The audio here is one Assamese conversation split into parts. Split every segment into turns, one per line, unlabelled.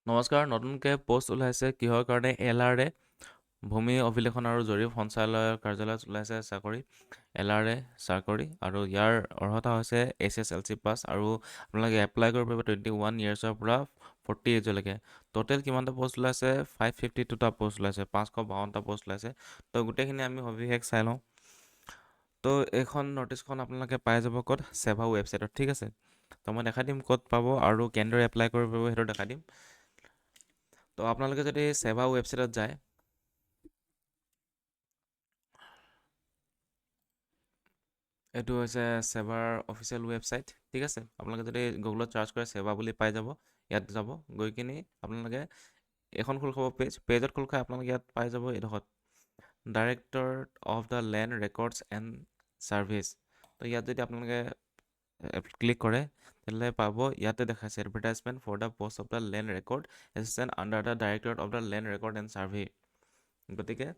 নমস্কাৰ, নতুনকৈ পোষ্ট ওলাইছে কিহৰ কাৰণে LRA ভূমি অভিলেখন আৰু জৰীপ সঞ্চালয়ৰ কাৰ্যালয়ত ওলাইছে চাকৰি LRA চাকৰি আৰু ইয়াৰ অৰ্হতা হৈছে SSLC পাছ আৰু আপোনালোকে এপ্লাই কৰিব পাৰিব 21 ইয়াৰ্ছৰ পৰা 40 এজলৈকে। টোটেল কিমানটা পোষ্ট ওলাইছে 552টা পোষ্ট ওলাইছে 552টা পোষ্ট ওলাইছে। তো গোটেইখিনি আমি সবিশেষ চাই লওঁ। তো এইখন নটিচখন আপোনালোকে পাই যাব ক'ত ছেভা ৱেবছাইটত, ঠিক আছে। তো মই দেখাই দিম ক'ত পাব আৰু কেনেদৰে এপ্লাই কৰিব পাৰিব সেইটো দেখাই দিম। তো আপোনালোকে যদি ছেভা ৱেবছাইটত যায়, এইটো হৈছে ছেভাৰ অফিচিয়েল ৱেবছাইট, ঠিক আছে। আপোনালোকে যদি গুগলত চাৰ্চ কৰে ছেভা বুলি পাই যাব। ইয়াত যাব, গৈ কিনি আপোনালোকে এখন খোল খাব পেজত খোল খাই আপোনালোকে ইয়াত পাই যাব এইডোখৰত directorate of the land records and service. তো ইয়াত যদি আপোনালোকে ক্লিক কৰে তেতিয়াহ'লে পাব ইয়াতে দেখাইছে advertisement for the post of the land record assistant under the directorate of the land record and survey. গতিকে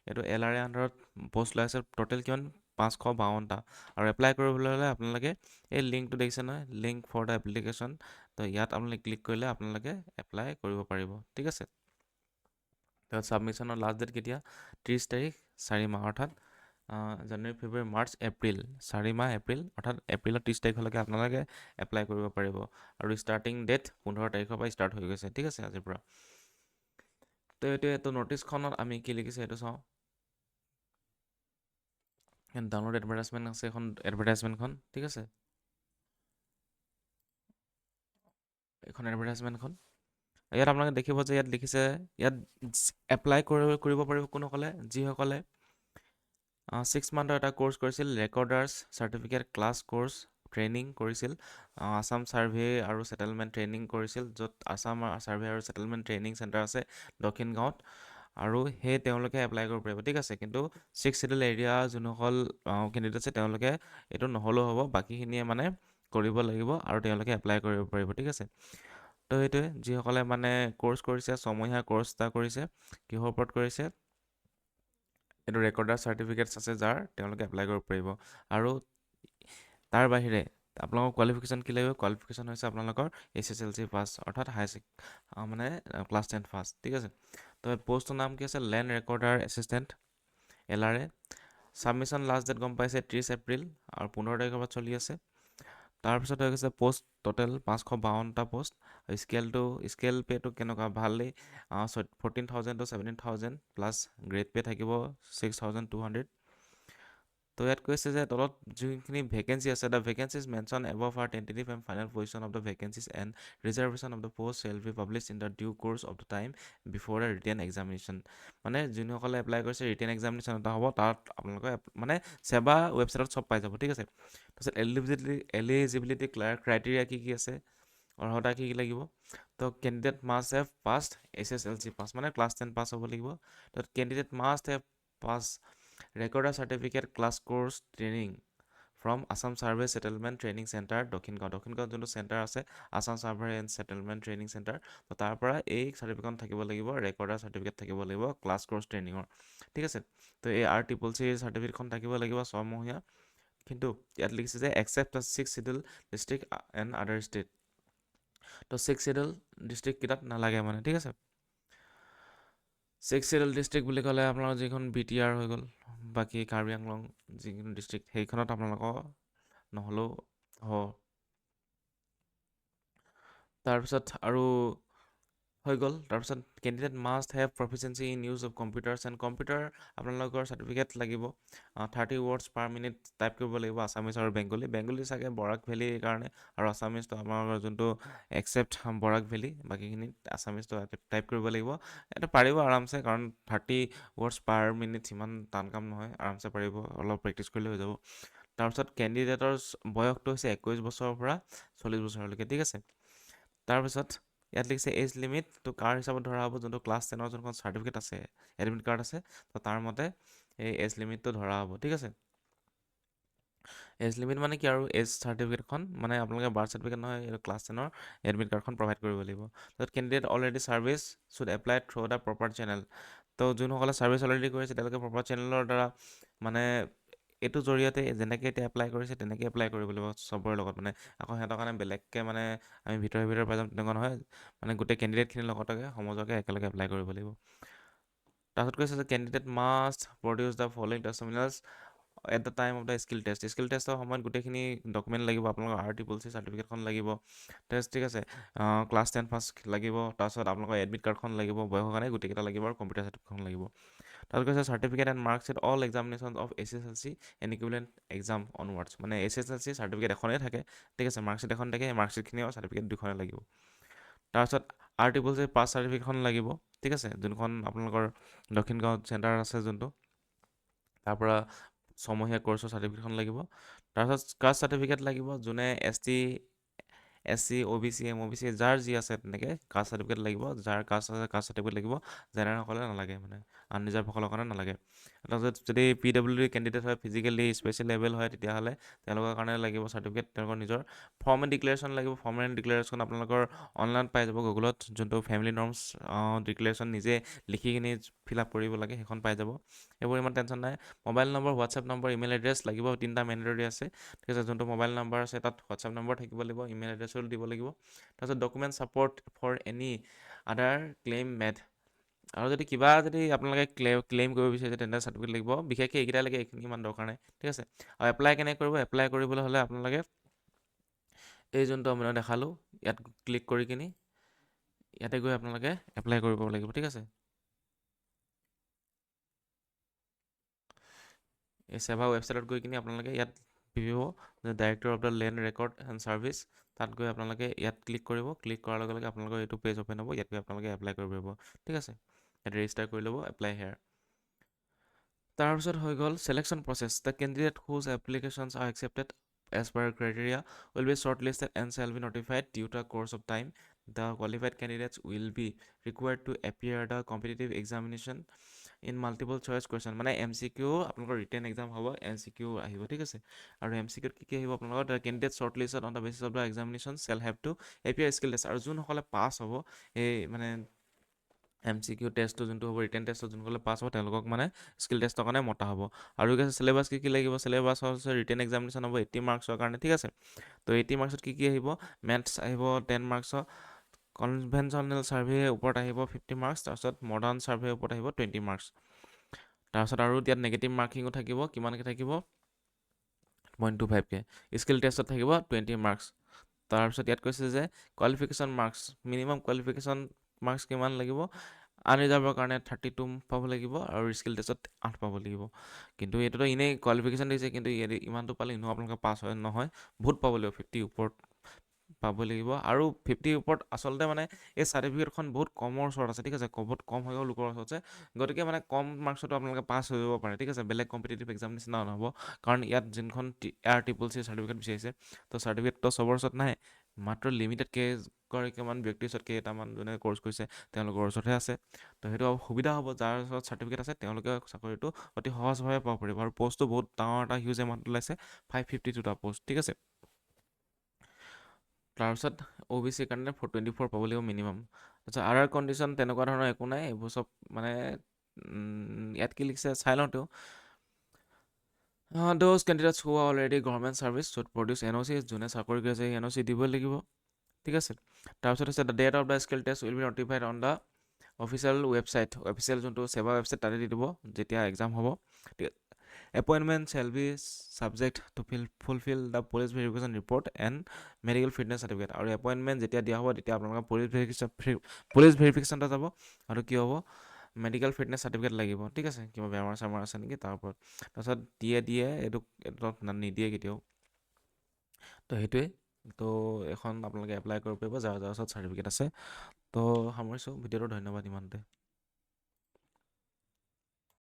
এইটো LRA আণ্ডাৰত পষ্ট ওলাইছে টোটেল কিমান 552টা। আৰু এপ্লাই কৰিবলৈ হ'লে আপোনালোকে এই লিংকটো দেখিছে নহয়, লিংক ফৰ দ্য এপ্লিকেশ্যন। তো ইয়াত আপোনালোকে ক্লিক কৰিলে আপোনালোকে এপ্লাই কৰিব পাৰিব, ঠিক আছে। তো ছাবমিশ্যনৰ লাষ্ট ডেট কেতিয়া 30 তাৰিখ 4 মাহ, অৰ্থাৎ জানুৱাৰী ফেব্ৰুৱাৰী মাৰ্চ এপ্ৰিল 4 মাহ এপ্ৰিল, অৰ্থাৎ এপ্ৰিলৰ 30 তাৰিখলৈকে আপোনালোকে এপ্লাই কৰিব পাৰিব। আৰু ষ্টাৰ্টিং ডেট 15 তাৰিখৰ পৰা ষ্টাৰ্ট হৈ গৈছে, ঠিক আছে, আজিৰ পৰা। তো এইটো নটিচখনত আমি কি লিখিছে এইটো চাওঁ। ডাউনলোড এডভাৰটাইজমেণ্ট আছে এখন এডভাৰটাইজমেণ্টখন, ঠিক আছে। এইখন এডভাৰটাইজমেণ্টখন ইয়াত আপোনালোকে দেখিব যে ইয়াত লিখিছে ইয়াত এপ্লাই কৰিব পাৰিব কোনসকলে, যিসকলে 6 মান্থৰ এটা কোৰ্চ কৰিছিল, ৰেকৰ্ডাৰ্ছ চাৰ্টিফিকেট ক্লাছ কোৰ্চ ট্ৰেইনিং কৰিছিল, আছাম ছাৰ্ভে আৰু ছেটেলমেণ্ট ট্ৰেইনিং কৰিছিল, য'ত আছাম ছাৰ্ভে আৰু ছেটেলমেণ্ট ট্ৰেইনিং চেণ্টাৰ আছে দক্ষিণ গাঁৱত, আৰু সেই তেওঁলোকে এপ্লাই কৰিব পাৰিব, ঠিক আছে। কিন্তু 6 ছিডুল এৰিয়া যোনসকল কেণ্ডিডেট আছে তেওঁলোকে এইটো নহ'লেও হ'ব, বাকীখিনিয়ে মানে কৰিব লাগিব আৰু তেওঁলোকে এপ্লাই কৰিব পাৰিব, ঠিক আছে। তো সেইটোৱে যিসকলে মানে কোৰ্চ কৰিছে, 6মহীয়া কোৰ্চ এটা কৰিছে, কিহৰ ওপৰত কৰিছে, এইটো ৰেকৰ্ডাৰ চাৰ্টিফিকেটছ আছে যাৰ, তেওঁলোকে এপ্লাই কৰিব পাৰিব। আৰু তাৰ বাহিৰে আপোনালোকৰ কোৱালিফিকেশ্যন কি লাগিব, কোৱালিফিকেশ্যন হৈছে আপোনালোকৰ SSLC পাছ, অৰ্থাৎ মানে ক্লাছ 10 পাছ, ঠিক আছে। তো পষ্টটোৰ নাম কি আছে, land recorder assistant LRA। Submission last date গম পাইছে 30 এপ্ৰিল আৰু 15 তাৰিখৰ পৰা চলি আছে। তাৰপিছত হৈ গৈছে পষ্ট টোটেল 552টা পষ্ট। স্কেল পে'টো কেনেকুৱা, ভালেই, 14,000 to 17,000 প্লাছ গ্ৰেড পে' থাকিব 6,200। তো ইয়াত কৈছে যে তলত যোনখিনি ভেকেঞ্চি আছে, the vacancies mention above are tentative and final position of the vacancies and reservation of the post shall be publish in the due course of the time before the written examination. মানে যোনসকলে এপ্লাই কৰিছে ৰিটেন এক্সামিনেশ্যন এটা হ'ব, তাত আপোনালোকে মানে ছেবা ৱেবছাইটত চব পাই যাব, ঠিক আছে। তাৰপিছত এলিজিবিলিটি ক্ৰাইটেৰিয়া কি কি আছে, অৰ্হতা কি কি লাগিব। তো candidate must have passed SSLC পাছ, মানে ক্লাছ 10 পাছ হ'ব লাগিব। তো candidate must have pass recorder certificate class course training from Assam survey settlement training centre Dakshingaon যোনটো চেণ্টাৰ আছে Assam survey and settlement training centre. তো তাৰ পৰা এই চাৰ্টিফিকেট থাকিব লাগিব, ৰেকৰ্ডাৰ চাৰ্টিফিকেট থাকিব লাগিব ক্লাছ কোৰ্চ ট্ৰেইনিঙৰ, ঠিক আছে। তো এই RCCC চাৰ্টিফিকেটখন থাকিব লাগিব 6মহীয়া। কিন্তু ইয়াত লিখিছে যে except the 6 schedule district and other state. তো 6 ছিডুল ডিষ্ট্ৰিক্টকেইটাত নালাগে মানে, ঠিক আছে। 6 ছিডুল ডিষ্ট্ৰিক্ট বুলি ক'লে আপোনালোকৰ যিখন BTR হৈ গ'ল, বাকী কাৰ্বি আংলং যিখন ডিষ্ট্ৰিক্ট সেইখনত আপোনালোকৰ নহ'লেও হ'ব। তাৰপিছত আৰু হৈ গ'ল। তাৰপিছত candidate must have proficiency in use of computers and computer আপোনালোকৰ চাৰ্টিফিকেট লাগিব, 30 ৱৰ্ডছ পাৰ মিনিট টাইপ কৰিব লাগিব, আছামিজ আৰু বেংগলী চাগে বৰাক ভেলীৰ কাৰণে, আৰু আছামিজটো আপোনালোকৰ যোনটো একচেপ্ট বৰাক ভেলী, বাকীখিনিত আছামিজটো টাইপ কৰিব লাগিব। এইটো পাৰিব আৰামছে, কাৰণ 30 ৱৰ্ডছ পাৰ মিনিট সিমান টান কাম নহয়, আৰামছে পাৰিব, অলপ প্ৰেক্টিচ কৰিলে হৈ যাব। তাৰপিছত কেণ্ডিডেটৰ বয়সটো হৈছে 21 বছৰৰ পৰা 40 বছৰলৈকে, ঠিক আছে। তাৰপিছত ইয়াত লিখিছে এজ লিমিটটো কাৰ হিচাপত ধৰা হ'ব, যোনটো ক্লাছ 10ৰ যোনখন চাৰ্টিফিকেট আছে, এডমিট কাৰ্ড আছে, তো তাৰ মতে এই এজ লিমিটটো ধৰা হ'ব, ঠিক আছে। এজ লিমিট মানে কি আৰু এজ চাৰ্টিফিকেটখন মানে আপোনালোকে বাৰ্থ চাৰ্টিফিকেট নহয়, এইটো ক্লাছ 10ৰ এডমিট কাৰ্ডখন প্ৰভাইড কৰিব লাগিব। তাৰপিছত candidate already service should apply through the proper channel. তো যোনসকলে ছাৰ্ভিচ অলৰেডি কৰিছে তেওঁলোকে প্ৰপাৰ চেনেলৰ দ্বাৰা মানে এইটোৰ জৰিয়তে যেনেকৈ এতিয়া এপ্লাই কৰিছে তেনেকৈ এপ্লাই কৰিব লাগিব চবৰে লগত মানে আকৌ সিহঁতৰ কাৰণে বেলেগকৈ মানে আমি ভিতৰে পাই যাম তেনেকুৱা নহয় মানে গোটেই কেণ্ডিডেটখিনিৰ লগতে সমজকে একেলগে এপ্লাই কৰিব লাগিব তাৰপিছত কৈছে যে candidate must produce the following testimonials at the time of the skill টেষ্টৰ সময়ত গোটেইখিনি ডকুমেণ্ট লাগিব আপোনালোকৰ RTCC চাৰ্টিফিকেটখন লাগিব টেষ্ট ঠিক আছে ক্লাছ 10 পাছ লাগিব তাৰপিছত আপোনালোকৰ এডমিট কাৰ্ডখন লাগিব বয়সৰ কাৰণে গোটেইকেইটা লাগিব আৰু কম্পিউটাৰ চাৰ্টিফিকেটখন লাগিব তাৰপিছত কৈছে certificate and marks at all examination of SSLC and equivalent exam onwards মানে SSLC চাৰ্টিফিকেট এখনেই থাকে ঠিক আছে মাৰ্কশ্বিট এখন থাকে সেই মাৰ্কশ্বিটখিনিও চাৰ্টিফিকেট দুখনে লাগিব তাৰপিছত RTCC পাছ চাৰ্টিফিকেটখন লাগিব ঠিক আছে যোনখন আপোনালোকৰ দক্ষিণ গাঁৱত চেণ্টাৰ আছে যোনটো তাৰপৰা ছমহীয়া কৰ্চৰ চাৰ্টিফিকেটখন লাগিব তাৰপিছত কাষ্ট চাৰ্টিফিকেট লাগিব যোনে SC OBC MOBC যাৰ যি আছে তেনেকৈ কাষ্ট চাৰ্টিফিকেট লাগিব যাৰ কাষ্ট আছে কাষ্ট চাৰ্টিফিকেট লাগিব জেনেৰেলসকলে নালাগে মানে আনৰিজাৰ্ভসকলৰ কাৰণে নালাগে তাৰপিছত যদি PWD কেণ্ডিডেট হয় ফিজিকেলি স্পেচিয়েল লেভেল হয় তেতিয়াহ'লে তেওঁলোকৰ কাৰণে লাগিব চাৰ্টিফিকেট তেওঁলোকৰ নিজৰ ফৰ্ম এণ্ড ডিক্লেৰেশ্যন লাগিব ফৰ্ম এণ্ড ডিক্লেৰেশ্যন আপোনালোকৰ অনলাইন পাই যাব গুগলত যোনটো ফেমিলি নৰ্মছ ডিক্লেৰেশ্যন নিজে লিখি কিনি ফিল আপ কৰিব লাগে সেইখন পাই যাব এইবোৰ ইমান টেনশ্যন নাই mobile number WhatsApp number email address লাগিব 3টা মেণ্ডেটৰী আছে ঠিক আছে যোনটো মোবাইল নম্বৰ আছে তাত হোৱাটছএপ নম্বৰ থাকিব লাগিব ইমেইল এড্ৰেছো দিব লাগিব তাৰপিছত document support for any other claim made আৰু যদি কিবা যদি আপোনালোকে ক্লেইম কৰিব বিচাৰিছে তেন্তে চাৰ্টিফিকেট লাগিব বিশেষকৈ এইকেইটা লাগে এইখিনি ইমান দৰকাৰ নাই ঠিক আছে আৰু এপ্লাই কেনেকৈ কৰিব এপ্লাই কৰিবলৈ হ'লে আপোনালোকে এই যোনটো মই দেখালোঁ ইয়াত ক্লিক কৰি কিনি ইয়াতে গৈ আপোনালোকে এপ্লাই কৰিব লাগিব ঠিক আছে এই সেৱা ৱেবছাইটত গৈ কিনি আপোনালোকে ইয়াত ভিভিব যে director of the land record and service তাত গৈ আপোনালোকে ইয়াত ক্লিক কৰিব ক্লিক কৰাৰ লগে লগে আপোনালোকৰ এইটো পেজ অ'পেন হ'ব ইয়াত গৈ আপোনালোকে এপ্লাই কৰিব পাৰিব ঠিক আছে ইয়াত ৰেজিষ্টাৰ কৰি ল'ব এপ্লাই হেয়াৰ তাৰপিছত হৈ গ'ল selection process the candidate whose applications are accepted as per criteria will be short listed and shall be notified due to course of time the qualified candidates will be required to appear the competitive examination in multiple choice question মানে MCQ আপোনালোকৰ ৰিটেন এক্সাম হ'ব MCQ আহিব ঠিক আছে আৰু MCQত কি আহিব আপোনালোকৰ the candidate short listed on the basis of the examination shall have to appear skill test আৰু যোনসকলে পাছ হ'ব এই মানে MCQ টেষ্টটো যোনটো হ'ব ৰিটেন টেষ্টত যোনসকলে পাছ হ'ব তেওঁলোকক মানে স্কিল টেষ্টৰ কাৰণে মতা হ'ব আৰু কি আছে চিলেবাছ কি লাগিব চিলেবাছ হৈছে ৰিটেন এক্সামিনেশ্যন হ'ব 80 মাৰ্কছৰ কাৰণে ঠিক আছে তো 80 মাৰ্কছত কি আহিব মেথছ আহিব 10 মাৰ্কছৰ কনভেনশ্যনেল ছাৰ্ভে ওপৰত আহিব 50 মাৰ্কছ তাৰপিছত মডাৰ্ণ ছাৰ্ভে ওপৰত আহিব 20 মাৰ্কছ তাৰপিছত আৰু ইয়াত নেগেটিভ মাৰ্কিঙো থাকিব কিমানকৈ থাকিব 0.25কে স্কিল টেষ্টত থাকিব 20 মাৰ্কছ তাৰপিছত ইয়াত কৈছে যে qualification marks minimum qualification marks কিমান লাগিব আনৰিজাৰ্ভৰ কাৰণে 32 পাব লাগিব আৰু স্কিল টেষ্টত 8 পাব লাগিব কিন্তু এইটোতো এনেই কোৱালিফিকেশ্যন দিছে কিন্তু ইমানটো পালে এনেও আপোনালোকে পাছ হয় নহয় বহুত পাব লাগিব 50 ওপৰত পাব লাগিব আৰু 50 ওপৰত আচলতে মানে এই চাৰ্টিফিকেটখন বহুত কমৰ ওচৰত আছে ঠিক আছে বহুত কম হৈ গ'ল লোকৰ ওচৰত আছে গতিকে মানে কম মাৰ্কছতো আপোনালোকে পাছ হৈ যাব পাৰে ঠিক আছে বেলেগ কম্পিটিটিভ এক্সাম নিচিনা নহ'ব কাৰণ ইয়াত যোনখন RCCC চাৰ্টিফিকেট বিচাৰিছে তো চাৰ্টিফিকেটটো চবৰ ওচৰত নাই মাত্ৰ লিমিটেড কেইগৰাকীমান ব্যক্তিৰ ওচৰত কেইটামান যোনে কৰ্চ কৰিছে তেওঁলোকৰ ওচৰতহে আছে তো সেইটো সুবিধা হ'ব যাৰ ওচৰত চাৰ্টিফিকেট আছে তেওঁলোকে চাকৰিটো অতি সহজভাৱে পাব পাৰিব আৰু পষ্টটো বহুত ডাঙৰ এটা হিউজ এমাউণ্ট ওলাইছে 552টা পষ্ট ঠিক আছে তাৰপিছত OBC কাৰণে 424 পাব লাগিব মিনিমাম তাৰপিছত আদাৰ কণ্ডিশ্যন তেনেকুৱা ধৰণৰ একো নাই এইবোৰ চব মানে ইয়াত কি লিখিছে চাই লওঁ তেওঁ those candidates who R already government service should produce NOC যোনে চাকৰি কৰিছে সেই NOC দিবই লাগিব ঠিক আছে তাৰপিছত হৈছে the date of the skill test will be notified on the official website official যোনটো সেৱা ৱেবছাইট তাতে দি দিব যেতিয়া এক্সাম হ'ব ঠিক আছে appointment shall be subject to fulfil the police verification report and medical fitness certificate আৰু এপইণ্টমেণ্ট যেতিয়া দিয়া হ'ব তেতিয়া আপোনালোকৰ পুলিচ ভেৰিফিকেশ্যনটা যাব আৰু কি হ'ব মেডিকেল ফিটনেছ চাৰ্টিফিকেট লাগিব ঠিক আছে কিবা বেমাৰ চেমাৰ আছে নেকি তাৰ ওপৰত তাৰপিছত দিয়ে এইটো নিদিয়ে কেতিয়াও তো সেইটোৱে তো এখন আপোনালোকে এপ্লাই কৰিব পাৰিব যাৰ ওচৰত চাৰ্টিফিকেট আছে তো সামৰিছোঁ ভিডিঅ'টো ধন্যবাদ ইমানতে